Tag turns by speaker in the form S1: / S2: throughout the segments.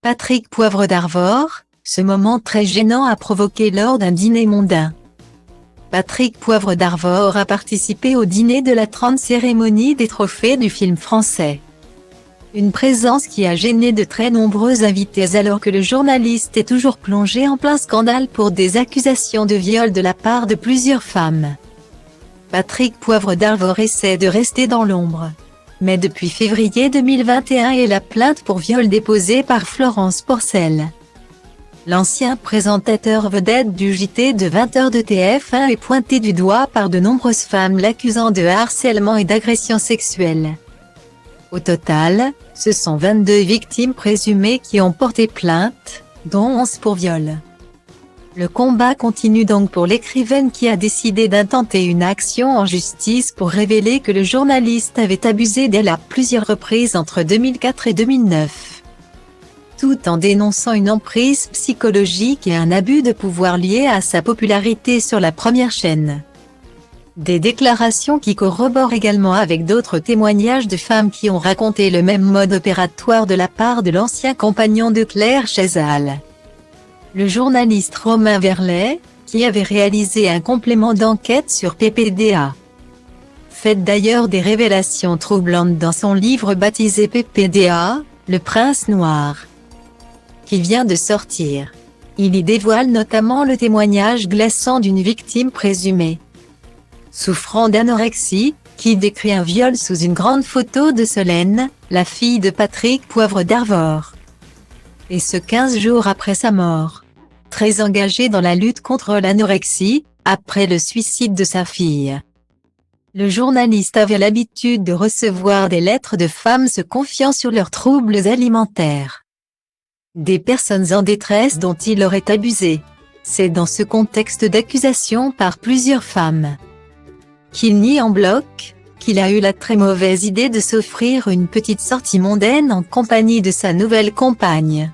S1: Patrick Poivre d'Arvor, ce moment très gênant a provoqué lors d'un dîner mondain. Patrick Poivre d'Arvor a participé au dîner de la 30e cérémonie des trophées du film français. Une présence qui a gêné de très nombreux invités alors que le journaliste est toujours plongé en plein scandale pour des accusations de viol de la part de plusieurs femmes. Patrick Poivre d'Arvor essaie de rester dans l'ombre. Mais depuis février 2021 et la plainte pour viol déposée par Florence Porcel. L'ancien présentateur vedette du JT de 20h de TF1 est pointé du doigt par de nombreuses femmes l'accusant de harcèlement et d'agression sexuelle. Au total, ce sont 22 victimes présumées qui ont porté plainte, dont 11 pour viol. Le combat continue donc pour l'écrivaine qui a décidé d'intenter une action en justice pour révéler que le journaliste avait abusé d'elle à plusieurs reprises entre 2004 et 2009. Tout en dénonçant une emprise psychologique et un abus de pouvoir lié à sa popularité sur la première chaîne. Des déclarations qui corroborent également avec d'autres témoignages de femmes qui ont raconté le même mode opératoire de la part de l'ancien compagnon de Claire Chazal. Le journaliste Romain Verlet, qui avait réalisé un complément d'enquête sur PPDA, fait d'ailleurs des révélations troublantes dans son livre baptisé PPDA, Le Prince Noir, qui vient de sortir. Il y dévoile notamment le témoignage glaçant d'une victime présumée souffrant d'anorexie, qui décrit un viol sous une grande photo de Solène, la fille de Patrick Poivre d'Arvor. Et ce 15 jours après sa mort. Très engagé dans la lutte contre l'anorexie, après le suicide de sa fille. Le journaliste avait l'habitude de recevoir des lettres de femmes se confiant sur leurs troubles alimentaires. Des personnes en détresse dont il aurait abusé. C'est dans ce contexte d'accusation par plusieurs femmes qu'il nie en bloc, qu'il a eu la très mauvaise idée de s'offrir une petite sortie mondaine en compagnie de sa nouvelle compagne.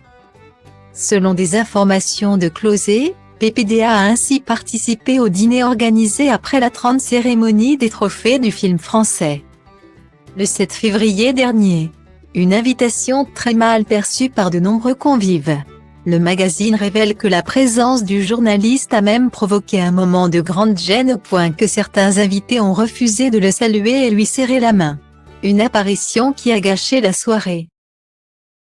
S1: Selon des informations de Closet, PPDA a ainsi participé au dîner organisé après la 30e cérémonie des trophées du film français. Le 7 février dernier. Une invitation très mal perçue par de nombreux convives. Le magazine révèle que la présence du journaliste a même provoqué un moment de grande gêne au point que certains invités ont refusé de le saluer et lui serrer la main. Une apparition qui a gâché la soirée.